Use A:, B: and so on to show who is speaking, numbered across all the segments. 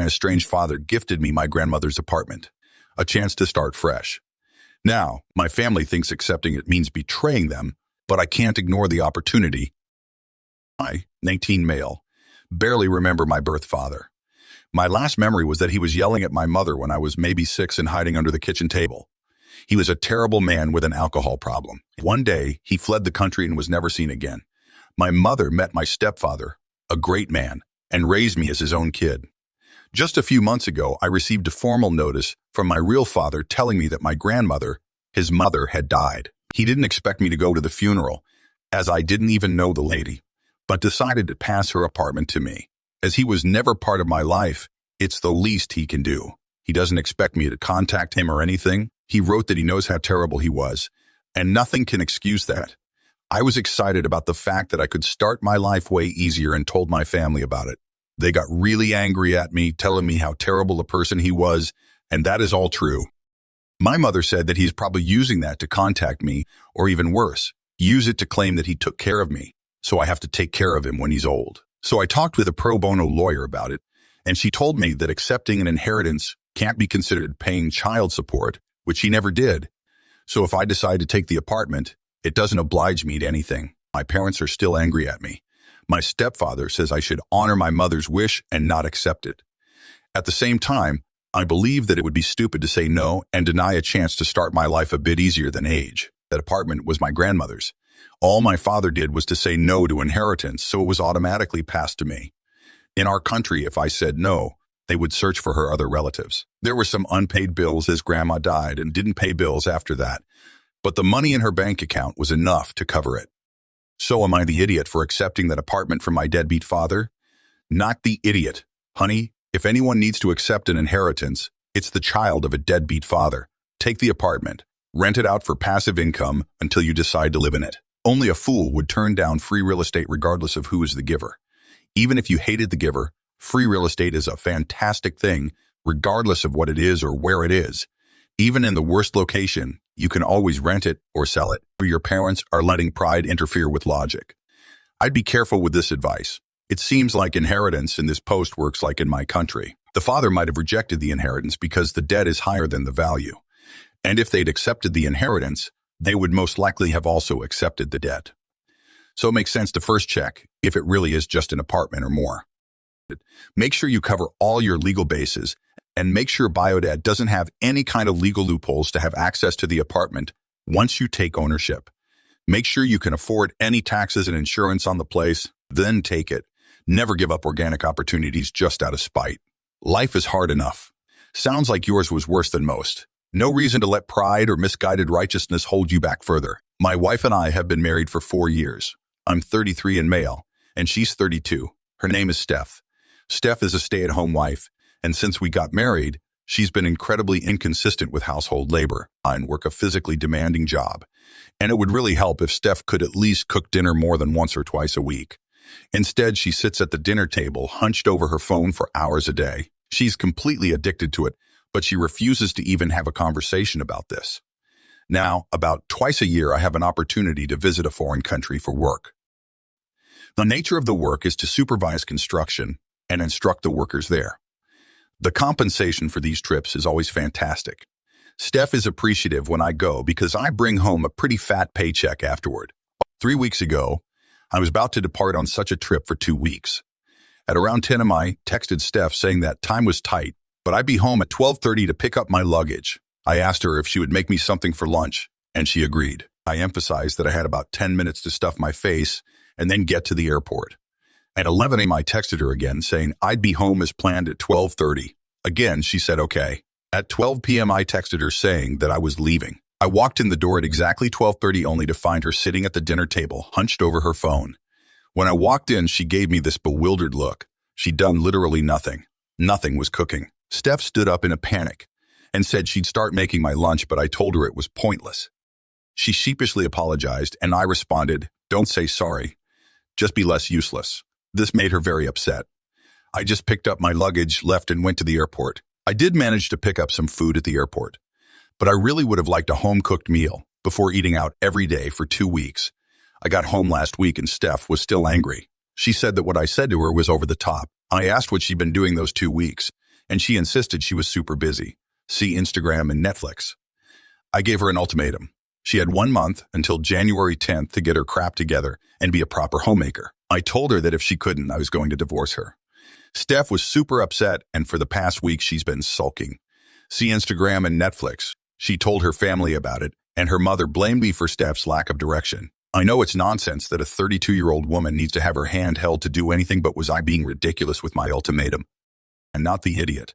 A: my estranged father gifted me my grandmother's apartment, a chance to start fresh. Now, my family thinks accepting it means betraying them, but I can't ignore the opportunity. I, 19 male, barely remember my birth father. My last memory was that he was yelling at my mother when I was maybe 6 and hiding under the kitchen table. He was a terrible man with an alcohol problem. One day, he fled the country and was never seen again. My mother met my stepfather, a great man, and raised me as his own kid. Just a few months ago, I received a formal notice from my real father telling me that my grandmother, his mother, had died. He didn't expect me to go to the funeral, as I didn't even know the lady, but decided to pass her apartment to me. As he was never part of my life, it's the least he can do. He doesn't expect me to contact him or anything. He wrote that he knows how terrible he was, and nothing can excuse that. I was excited about the fact that I could start my life way easier and told my family about it. They got really angry at me, telling me how terrible a person he was, and that is all true. My mother said that he's probably using that to contact me, or even worse, use it to claim that he took care of me, so I have to take care of him when he's old. So I talked with a pro bono lawyer about it, and she told me that accepting an inheritance can't be considered paying child support, which he never did. So if I decide to take the apartment, it doesn't oblige me to anything. My parents are still angry at me. My stepfather says I should honor my mother's wish and not accept it. At the same time, I believe that it would be stupid to say no and deny a chance to start my life a bit easier than age. That apartment was my grandmother's. All my father did was to say no to inheritance, so it was automatically passed to me. In our country, if I said no, they would search for her other relatives. There were some unpaid bills as grandma died and didn't pay bills after that, but the money in her bank account was enough to cover it. So am I the idiot for accepting that apartment from my deadbeat father? Not the idiot. Honey, if anyone needs to accept an inheritance, it's the child of a deadbeat father. Take the apartment, rent it out for passive income until you decide to live in it. Only a fool would turn down free real estate regardless of who is the giver. Even if you hated the giver, free real estate is a fantastic thing, regardless of what it is or where it is. Even in the worst location, you can always rent it or sell it. Your parents are letting pride interfere with logic. I'd be careful with this advice. It seems like inheritance in this post works like in my country. The father might have rejected the inheritance because the debt is higher than the value. And if they'd accepted the inheritance, they would most likely have also accepted the debt. So it makes sense to first check if it really is just an apartment or more. Make sure you cover all your legal bases and make sure Biodad doesn't have any kind of legal loopholes to have access to the apartment once you take ownership. Make sure you can afford any taxes and insurance on the place, then take it. Never give up organic opportunities just out of spite. Life is hard enough. Sounds like yours was worse than most. No reason to let pride or misguided righteousness hold you back further. My wife and I have been married for 4 years. I'm 33 and male, and she's 32. Her name is Steph. Steph is a stay-at-home wife, and since we got married, she's been incredibly inconsistent with household labor and work a physically demanding job. And it would really help if Steph could at least cook dinner more than once or twice a week. Instead, she sits at the dinner table, hunched over her phone for hours a day. She's completely addicted to it, but she refuses to even have a conversation about this. Now, about twice a year, I have an opportunity to visit a foreign country for work. The nature of the work is to supervise construction and instruct the workers there. The compensation for these trips is always fantastic. Steph is appreciative when I go because I bring home a pretty fat paycheck afterward. 3 weeks ago, I was about to depart on such a trip for 2 weeks. At around 10 a.m. I texted Steph saying that time was tight, but I'd be home at 12:30 to pick up my luggage. I asked her if she would make me something for lunch, and she agreed. I emphasized that I had about 10 minutes to stuff my face and then get to the airport. At 11 a.m. I texted her again saying I'd be home as planned at 12:30. Again, she said okay. At 12 p.m. I texted her saying that I was leaving. I walked in the door at exactly 12:30 only to find her sitting at the dinner table, hunched over her phone. When I walked in, she gave me this bewildered look. She'd done literally nothing. Nothing was cooking. Steph stood up in a panic and said she'd start making my lunch, but I told her it was pointless. She sheepishly apologized, and I responded, "Don't say sorry. Just be less useless." This made her very upset. I just picked up my luggage, left, and went to the airport. I did manage to pick up some food at the airport, but I really would have liked a home-cooked meal before eating out every day for 2 weeks. I got home last week and Steph was still angry. She said that what I said to her was over the top. I asked what she'd been doing those 2 weeks, and she insisted she was super busy. See Instagram and Netflix. I gave her an ultimatum. She had 1 month until January 10th to get her crap together and be a proper homemaker. I told her that if she couldn't, I was going to divorce her. Steph was super upset, and for the past week, she's been sulking. See Instagram and Netflix. She told her family about it, and her mother blamed me for Steph's lack of direction. I know it's nonsense that a 32-year-old woman needs to have her hand held to do anything, but was I being ridiculous with my ultimatum? And not the idiot.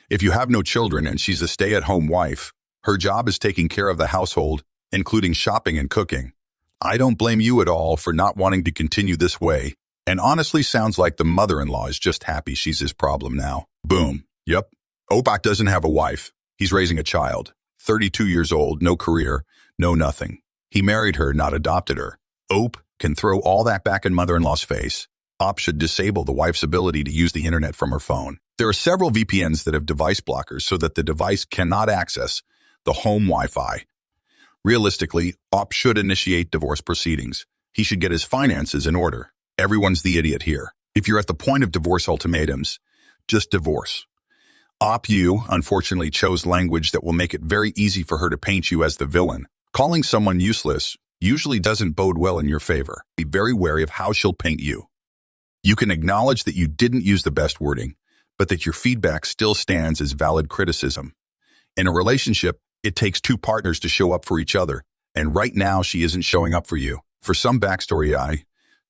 A: If you have no children and she's a stay-at-home wife, her job is taking care of the household, including shopping and cooking. I don't blame you at all for not wanting to continue this way, and honestly sounds like the mother-in-law is just happy she's his problem now. Boom. Yep. Opak doesn't have a wife. He's raising a child. 32 years old, no career, no nothing. He married her, not adopted her. Ope can throw all that back in mother-in-law's face. Op should disable the wife's ability to use the internet from her phone. There are several VPNs that have device blockers so that the device cannot access the home Wi-Fi. Realistically, Op should initiate divorce proceedings. He should get his finances in order. Everyone's the idiot here. If you're at the point of divorce ultimatums, just divorce. Op, you, unfortunately, chose language that will make it very easy for her to paint you as the villain. Calling someone useless usually doesn't bode well in your favor. Be very wary of how she'll paint you. You can acknowledge that you didn't use the best wording, but that your feedback still stands as valid criticism. In a relationship, it takes two partners to show up for each other, and right now she isn't showing up for you. For some backstory, I,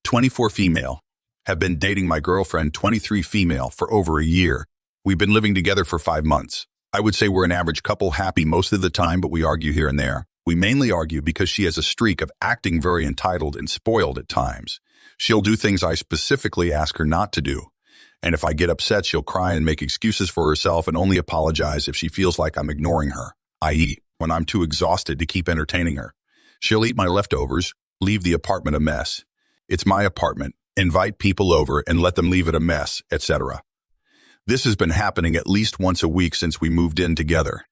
A: 24 female, have been dating my girlfriend, 23 female, for over a year. We've been living together for 5 months. I would say we're an average couple, happy most of the time, but we argue here and there. We mainly argue because she has a streak of acting very entitled and spoiled at times. She'll do things I specifically ask her not to do. And if I get upset, she'll cry and make excuses for herself and only apologize if she feels like I'm ignoring her, i.e., when I'm too exhausted to keep entertaining her. She'll eat my leftovers, leave the apartment a mess. It's my apartment. Invite people over and let them leave it a mess, etc. This has been happening at least once a week since we moved in together.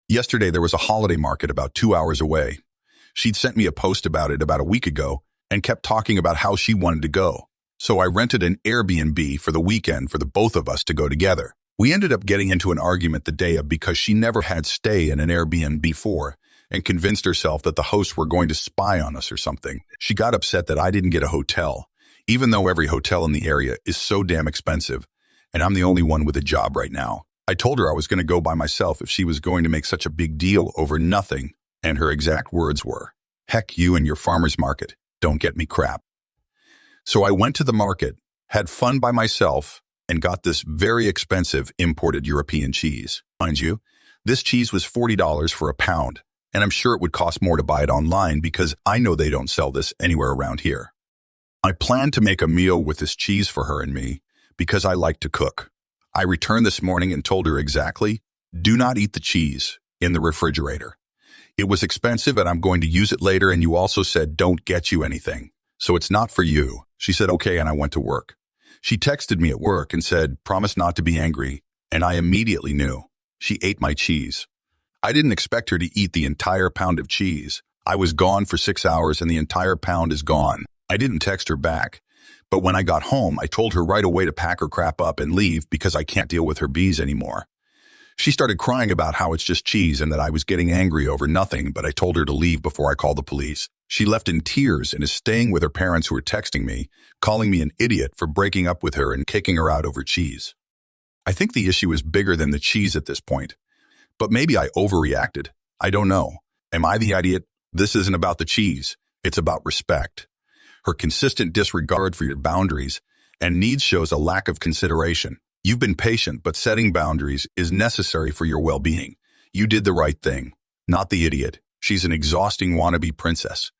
A: Yesterday, there was a holiday market about 2 hours away. She'd sent me a post about it about a week ago and kept talking about how she wanted to go. So I rented an Airbnb for the weekend for the both of us to go together. We ended up getting into an argument the day of because she never had stay in an Airbnb before and convinced herself that the hosts were going to spy on us or something. She got upset that I didn't get a hotel, even though every hotel in the area is so damn expensive, and I'm the only one with a job right now. I told her I was going to go by myself if she was going to make such a big deal over nothing, and her exact words were, "Heck you and your farmer's market, don't get me crap." So I went to the market, had fun by myself, and got this very expensive imported European cheese. Mind you, this cheese was $40 for a pound, and I'm sure it would cost more to buy it online because I know they don't sell this anywhere around here. I planned to make a meal with this cheese for her and me because I like to cook. I returned this morning and told her exactly, do not eat the cheese in the refrigerator. It was expensive and I'm going to use it later, and you also said don't get you anything, so it's not for you. She said okay, and I went to work. She texted me at work and said, promise not to be angry, and I immediately knew. She ate my cheese. I didn't expect her to eat the entire pound of cheese. I was gone for 6 hours and the entire pound is gone. I didn't text her back. But when I got home, I told her right away to pack her crap up and leave because I can't deal with her bees anymore. She started crying about how it's just cheese and that I was getting angry over nothing, but I told her to leave before I called the police. She left in tears and is staying with her parents, who are texting me, calling me an idiot for breaking up with her and kicking her out over cheese. I think the issue is bigger than the cheese at this point, but maybe I overreacted. I don't know. Am I the idiot? This isn't about the cheese. It's about respect. Her consistent disregard for your boundaries and needs shows a lack of consideration. You've been patient, but setting boundaries is necessary for your well-being. You did the right thing, not the idiot. She's an exhausting wannabe princess.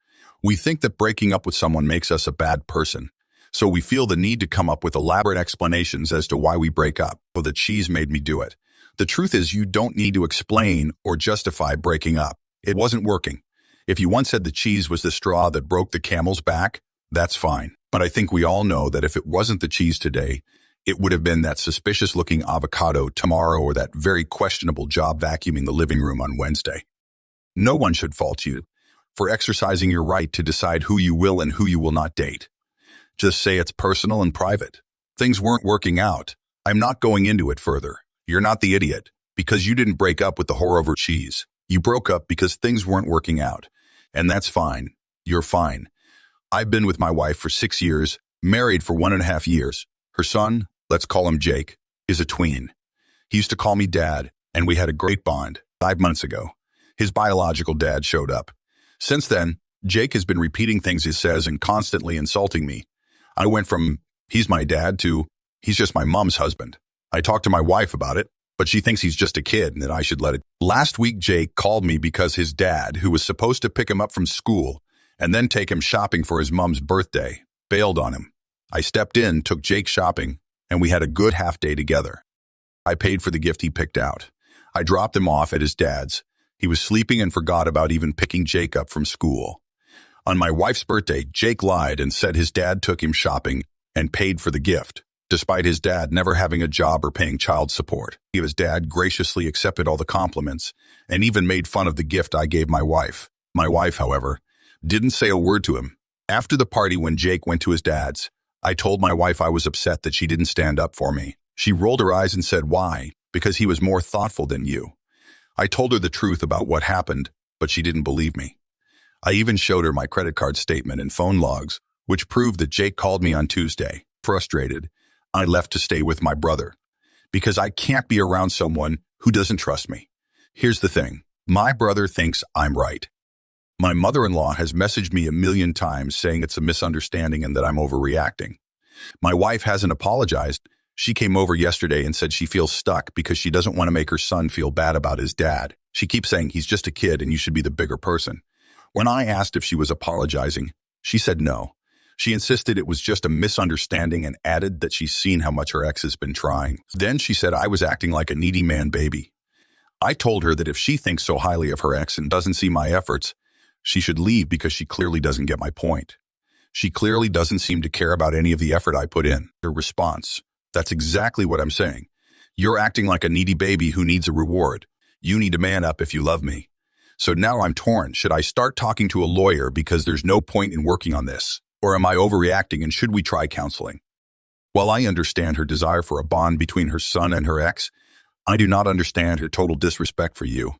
A: We think that breaking up with someone makes us a bad person, so we feel the need to come up with elaborate explanations as to why we break up. Well, the cheese made me do it. The truth is, you don't need to explain or justify breaking up. It wasn't working. If you once said the cheese was the straw that broke the camel's back, that's fine. But I think we all know that if it wasn't the cheese today, it would have been that suspicious-looking avocado tomorrow or that very questionable job vacuuming the living room on Wednesday. No one should fault you for exercising your right to decide who you will and who you will not date. Just say it's personal and private. Things weren't working out. I'm not going into it further. You're not the idiot, because you didn't break up with the whore over cheese. You broke up because things weren't working out. And that's fine. You're fine. I've been with my wife for 6 years, married for 1.5 years. Her son, let's call him Jake, is a tween. He used to call me dad, and we had a great bond. 5 months ago, his biological dad showed up. Since then, Jake has been repeating things he says and constantly insulting me. I went from, he's my dad, to, he's just my mom's husband. I talked to my wife about it, but she thinks he's just a kid and that I should let it. Last week, Jake called me because his dad, who was supposed to pick him up from school and then take him shopping for his mom's birthday, bailed on him. I stepped in, took Jake shopping, and we had a good half day together. I paid for the gift he picked out. I dropped him off at his dad's. He was sleeping and forgot about even picking Jake up from school. On my wife's birthday, Jake lied and said his dad took him shopping and paid for the gift, despite his dad never having a job or paying child support. His dad graciously accepted all the compliments and even made fun of the gift I gave my wife. My wife, however, didn't say a word to him. After the party, when Jake went to his dad's, I told my wife I was upset that she didn't stand up for me. She rolled her eyes and said, "Why?" "Because he was more thoughtful than you." I told her the truth about what happened, but she didn't believe me. I even showed her my credit card statement and phone logs, which proved that Jake called me on Tuesday. Frustrated, I left to stay with my brother, because I can't be around someone who doesn't trust me. Here's the thing. My brother thinks I'm right. My mother-in-law has messaged me 1,000,000 times saying it's a misunderstanding and that I'm overreacting. My wife hasn't apologized. She came over yesterday and said she feels stuck because she doesn't want to make her son feel bad about his dad. She keeps saying he's just a kid and you should be the bigger person. When I asked if she was apologizing, she said no. She insisted it was just a misunderstanding and added that she's seen how much her ex has been trying. Then she said I was acting like a needy man baby. I told her that if she thinks so highly of her ex and doesn't see my efforts, she should leave because she clearly doesn't get my point. She clearly doesn't seem to care about any of the effort I put in. Her response, "That's exactly what I'm saying. You're acting like a needy baby who needs a reward. You need to man up if you love me." So now I'm torn. Should I start talking to a lawyer because there's no point in working on this? Or am I overreacting and should we try counseling? While I understand her desire for a bond between her son and her ex, I do not understand her total disrespect for you.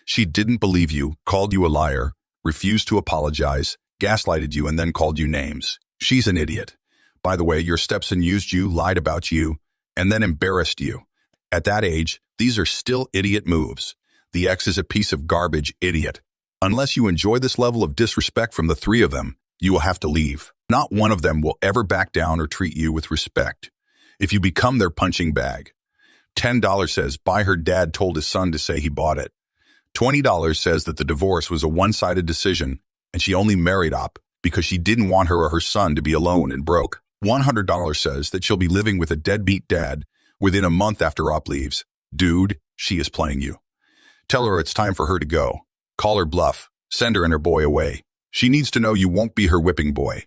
A: She didn't believe you, called you a liar, refused to apologize, gaslighted you, and then called you names. She's an idiot. By the way, your stepson used you, lied about you, and then embarrassed you. At that age, these are still idiot moves. The ex is a piece of garbage idiot. Unless you enjoy this level of disrespect from the three of them, you will have to leave. Not one of them will ever back down or treat you with respect. If you become their punching bag. $10 says, buy her dad told his son to say he bought it. $20 says that the divorce was a one-sided decision and she only married Op because she didn't want her or her son to be alone and broke. $100 says that she'll be living with a deadbeat dad within a month after Op leaves. Dude, she is playing you. Tell her it's time for her to go. Call her bluff. Send her and her boy away. She needs to know you won't be her whipping boy.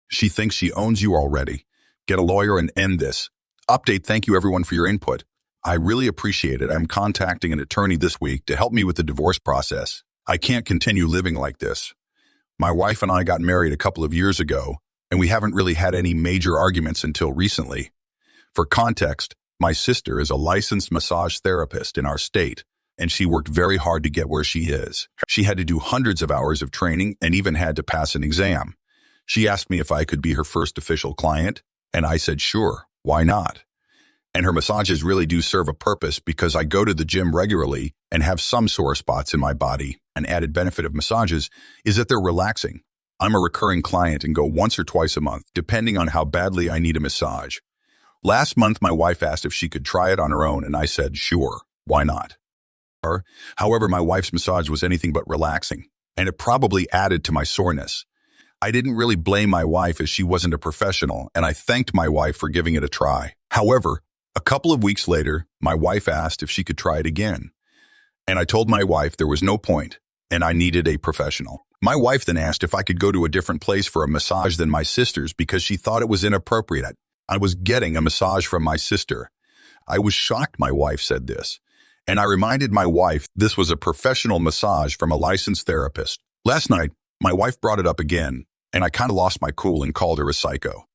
A: She thinks she owns you already. Get a lawyer and end this. Update. Thank you everyone for your input. I really appreciate it. I'm contacting an attorney this week to help me with the divorce process. I can't continue living like this. My wife and I got married a couple of years ago, and we haven't really had any major arguments until recently. For context, my sister is a licensed massage therapist in our state, and she worked very hard to get where she is. She had to do hundreds of hours of training and even had to pass an exam. She asked me if I could be her first official client, and I said, sure, why not? And her massages really do serve a purpose because I go to the gym regularly and have some sore spots in my body. An added benefit of massages is that they're relaxing. I'm a recurring client and go once or twice a month, depending on how badly I need a massage. Last month, my wife asked if she could try it on her own, and I said, sure, why not? However, my wife's massage was anything but relaxing, and it probably added to my soreness. I didn't really blame my wife as she wasn't a professional, and I thanked my wife for giving it a try. However, a couple of weeks later, my wife asked if she could try it again. And I told my wife there was no point, and I needed a professional. My wife then asked if I could go to a different place for a massage than my sister's because she thought it was inappropriate. I was getting a massage from my sister. I was shocked my wife said this. And I reminded my wife this was a professional massage from a licensed therapist. Last night, my wife brought it up again, and I kind of lost my cool and called her a psycho.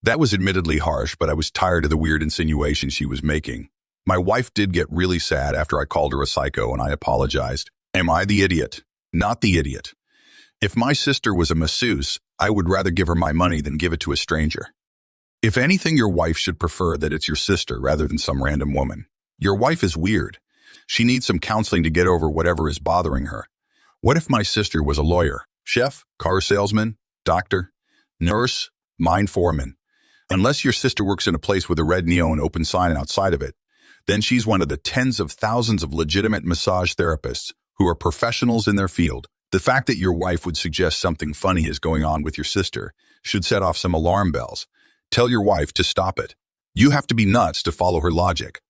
A: That was admittedly harsh, but I was tired of the weird insinuations she was making. My wife did get really sad after I called her a psycho and I apologized. Am I the idiot? Not the idiot. If my sister was a masseuse, I would rather give her my money than give it to a stranger. If anything, your wife should prefer that it's your sister rather than some random woman. Your wife is weird. She needs some counseling to get over whatever is bothering her. What if my sister was a lawyer, chef, car salesman, doctor, nurse, mine foreman? Unless your sister works in a place with a red neon open sign outside of it, then she's one of the tens of thousands of legitimate massage therapists who are professionals in their field. The fact that your wife would suggest something funny is going on with your sister should set off some alarm bells. Tell your wife to stop it. You have to be nuts to follow her logic.